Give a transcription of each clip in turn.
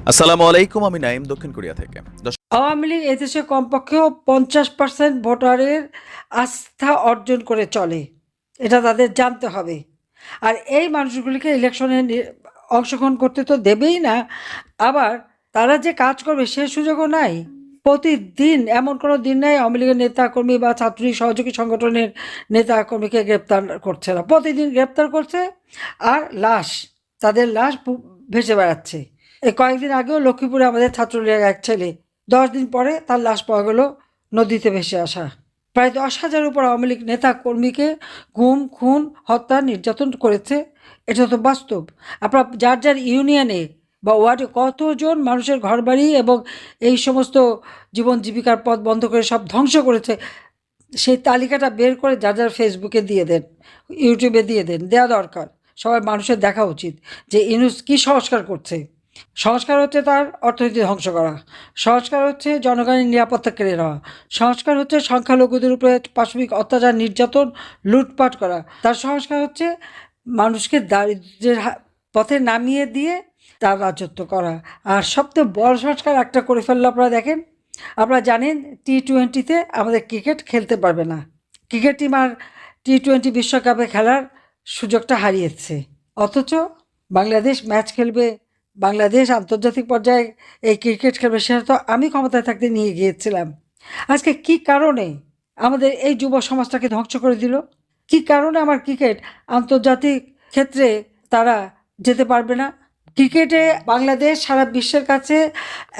আসসালামু আলাইকুম, আমি নাইম দক্ষিণ কোরিয়া থেকে। আওয়ামী লীগ এদেশে কমপক্ষেও 50% ভোটারের আস্থা অর্জন করে চলে, এটা তাদের জানতে হবে। আর এই মানুষগুলিকে ইলেকশনে অংশগ্রহণ করতে তো দেবেই না, আবার তারা যে কাজ করবে সে সুযোগও নাই। প্রতিদিন এমন কোনো দিন নাই আওয়ামী লীগের নেতাকর্মী বা ছাত্রলীগ সহযোগী সংগঠনের নেতাকর্মীকে গ্রেপ্তার করছে না, প্রতিদিন গ্রেপ্তার করছে। আর লাশ, তাদের লাশ ভেসে বেড়াচ্ছে। এই কয়েকদিন আগেও লক্ষ্মীপুরে আমাদের ছাত্রলীগের এক ছেলে, 10 দিন পরে তার লাশ পাওয়া গেল নদীতে ভেসে আসা। প্রায় 10,000 উপর আওয়ামী লীগ নেতা কর্মীকে গুম, খুন, হত্যা, নির্যাতন করেছে। এটা তো বাস্তব। আপনার যার যার ইউনিয়নে বা ওয়ার্ডে কতজন মানুষের ঘরবাড়ি এবং এই সমস্ত জীবন জীবিকার পথ বন্ধ করে সব ধ্বংস করেছে, সেই তালিকাটা বের করে যার যার ফেসবুকে দিয়ে দেন, ইউটিউবে দিয়ে দেন, দেওয়া দরকার। সবাই মানুষের দেখা উচিত যে ইউনূস কী সংস্কার করছে। সংস্কার হচ্ছে তার অর্থনীতি ধ্বংস করা, সংস্কার হচ্ছে জনগণের নিরাপত্তা কেড়ে নেওয়া, সংস্কার হচ্ছে সংখ্যালঘুদের উপরে পাশবিক অত্যাচার, নির্যাতন, লুটপাট করা। তার সংস্কার হচ্ছে মানুষকে দারিদ্র্যের পথে নামিয়ে দিয়ে তার রাজত্ব করা। আর সবচেয়ে বড় সংস্কার একটা করে ফেললো, আপনারা দেখেন, আপনারা জানেন T20-তে আমাদের ক্রিকেট খেলতে পারবে না। ক্রিকেট টিম আর T20 বিশ্বকাপে খেলার সুযোগটা হারিয়েছে, অথচ বাংলাদেশ ম্যাচ খেলবে, বাংলাদেশ আন্তর্জাতিক পর্যায়ে এই ক্রিকেট খেলবে, সেটা তো আমি ক্ষমতায় থাকতে নিয়ে গিয়েছিলাম। আজকে কি কারণে আমাদের এই যুব সমাজটাকে ধ্বংস করে দিল? কি কারণে আমার ক্রিকেট আন্তর্জাতিক ক্ষেত্রে তারা যেতে পারবে না? ক্রিকেটে বাংলাদেশ সারা বিশ্বের কাছে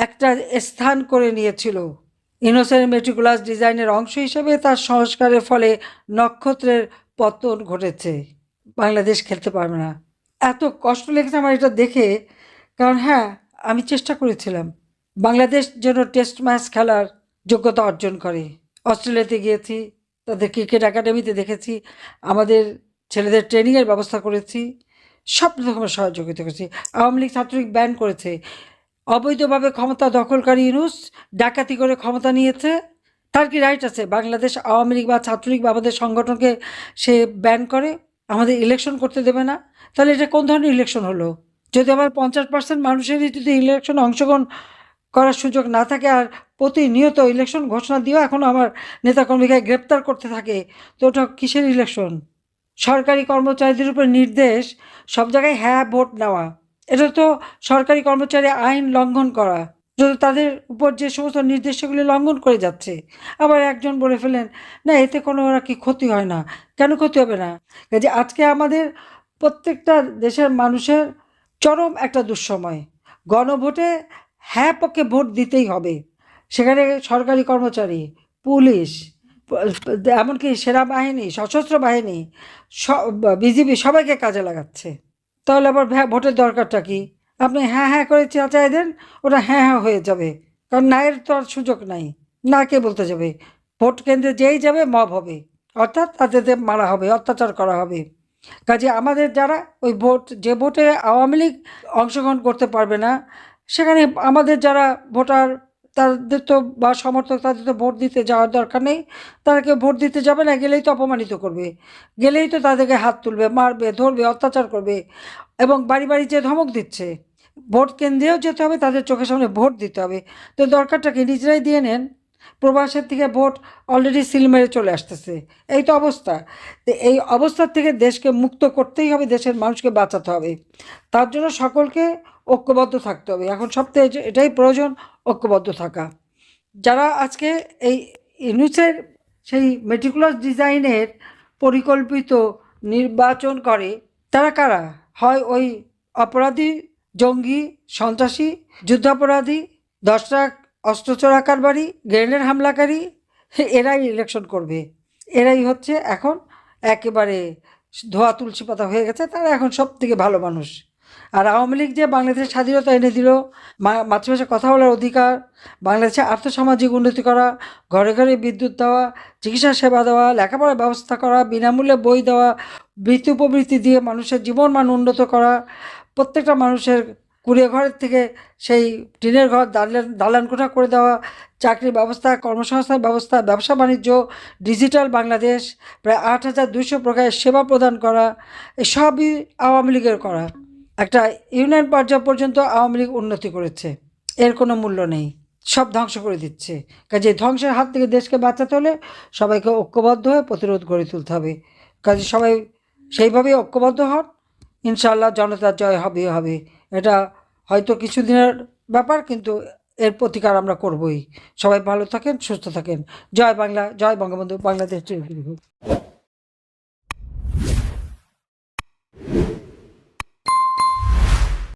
একটা স্থান করে নিয়েছিল। ইনোসেন্ট মেট্রিকুলাস ডিজাইনের অংশ হিসেবে তার সংস্কারের ফলে নক্ষত্রের পতন ঘটেছে। বাংলাদেশ খেলতে পারবে না। এত কষ্ট লেগেছে আমার এটা দেখে, কারণ হ্যাঁ, আমি চেষ্টা করেছিলাম বাংলাদেশ যেন টেস্ট ম্যাচ খেলার যোগ্যতা অর্জন করে। অস্ট্রেলিয়াতে গিয়েছি, তাদের ক্রিকেট একাডেমিতে দেখেছি, আমাদের ছেলেদের ট্রেনিংয়ের ব্যবস্থা করেছি, সব রকমের সহযোগিতা করেছি। আওয়ামী লীগ ছাত্রলীগ ব্যান করেছে, অবৈধভাবে ক্ষমতা দখলকারী ইউনূস ডাকাতি করে ক্ষমতা নিয়েছে। তার কি রাইট আছে বাংলাদেশ আওয়ামী লীগ বা ছাত্রলীগ বা আমাদের সংগঠনকে সে ব্যান করে আমাদের ইলেকশন করতে দেবে না? তাহলে এটা কোন ধরনের ইলেকশন হলো? যদি আমার 50% মানুষেরই যদি ইলেকশনে অংশগ্রহণ করার সুযোগ না থাকে, আর প্রতিনিয়ত ইলেকশন ঘোষণা দিয়েও এখনও আমার নেতাকর্মীকে গ্রেপ্তার করতে থাকে, তো ওটা কিসের ইলেকশন? সরকারি কর্মচারীদের উপর নির্দেশ সব জায়গায় হ্যাঁ ভোট নেওয়া, এটা তো সরকারি কর্মচারী আইন লঙ্ঘন করা। যদি তাদের উপর যে সমস্ত নির্দেশ সেগুলি লঙ্ঘন করে যাচ্ছে, আবার একজন বলে ফেলেন না এতে কোনো ওরা কি ক্ষতি হয় না। কেন ক্ষতি হবে না? কাজে আজকে আমাদের প্রত্যেকটা দেশের মানুষের চরম একটা দুঃসময়। গণভোটে হ্যাঁ পক্ষে ভোট দিতেই হবে। সেখানে সরকারি কর্মচারী, পুলিশ, এমনকি সেনাবাহিনী, সশস্ত্র বাহিনী, বিজিবি সবাইকে কাজে লাগাচ্ছে। তাহলে আবার ভোটের দরকারটা কি? আপনি হ্যাঁ হ্যাঁ করে চেঁচায় দেন, ওটা হ্যাঁ হ্যাঁ হয়ে যাবে। কারণ নায়ের তো আর সুযোগ নাই, না কে বলতে যাবে। ভোট কেন্দ্রে যেই যাবে মব হবে, অর্থাৎ তাদের মারা হবে, অত্যাচার করা হবে। কাজে আমাদের যারা ওই ভোট, যে ভোটে আওয়ামী লীগ অংশগ্রহণ করতে পারবে না, সেখানে আমাদের যারা ভোটার তাদের তো বা সমর্থক, তাদের তো ভোট দিতে যাওয়ার দরকার নেই। তারা কেউ ভোট দিতে যাবে না, গেলেই তো অপমানিত করবে, গেলেই তো তাদেরকে হাত তুলবে, মারবে, ধরবে, অত্যাচার করবে এবং বাড়ি বাড়ি যে ধমক দিচ্ছে। ভোট কেন্দ্রেও যেতে হবে, তাদের চোখের সামনে ভোট দিতে হবে। তো দরকারটাকে নিজেরাই দিয়ে নেন। প্রবাসের থেকে ভোট অলরেডি সিল মেরে চলে আসতেছে, এই তো অবস্থা। তো এই অবস্থার থেকে দেশকে মুক্ত করতেই হবে, দেশের মানুষকে বাঁচাতে হবে। তার জন্য সকলকে ঐক্যবদ্ধ থাকতে হবে। এখন সবথেকে এটাই প্রয়োজন, ঐক্যবদ্ধ থাকা। যারা আজকে এই ইউনূসের সেই মেটিকুলাস ডিজাইনের পরিকল্পিত নির্বাচন করে, তারা কারা? হয় ওই অপরাধী, জঙ্গি, সন্ত্রাসী, যুদ্ধাপরাধী, 10 লাখ অস্ত্র চোরা কারবারি, গ্রেনেড হামলাকারী, এরাই ইলেকশন করবে। এরাই হচ্ছে এখন একেবারে ধোয়া তুলসী পাতা হয়ে গেছে, তারা এখন সব থেকে ভালো মানুষ। আর আওয়ামী লীগ যে বাংলাদেশের স্বাধীনতা এনে দিল, মাতৃভাষায় কথা বলার অধিকার, বাংলাদেশে আর্থসামাজিক উন্নতি করা, ঘরে ঘরে বিদ্যুৎ দেওয়া, চিকিৎসা সেবা দেওয়া, লেখাপড়ার ব্যবস্থা করা, বিনামূল্যে বই দেওয়া, বৃত্তি উপবৃত্তি দিয়ে মানুষের জীবন মান উন্নত করা, প্রত্যেকটা মানুষের কুড়িয়ে ঘরের থেকে সেই টিনের ঘর, দালান কোঠা করে দেওয়া, চাকরির ব্যবস্থা, কর্মসংস্থান ব্যবস্থা, ব্যবসা বাণিজ্য, ডিজিটাল বাংলাদেশ, প্রায় 8,200 প্রকারের সেবা প্রদান করা, এসবই আওয়ামী লীগের করা। একটা ইউনিয়ন পর্যায় পর্যন্ত আওয়ামী লীগ উন্নতি করেছে, এর কোনো মূল্য নেই, সব ধ্বংস করে দিচ্ছে। কাজে ধ্বংসের হাত থেকে দেশকে বাঁচাতে হলে সবাইকে ঐক্যবদ্ধ হয়ে প্রতিরোধ গড়ে তুলতে হবে। কাজে সবাই সেইভাবেই ঐক্যবদ্ধ হন, ইনশাআল্লাহ জনতার জয় হবেই হবে। এটা হয়তো কিছুদিনের ব্যাপার, কিন্তু এর প্রতিকার আমরা করবই। সবাই ভালো থাকেন, সুস্থ থাকেন। জয় বাংলা, জয় বঙ্গবন্ধু, বাংলাদেশ।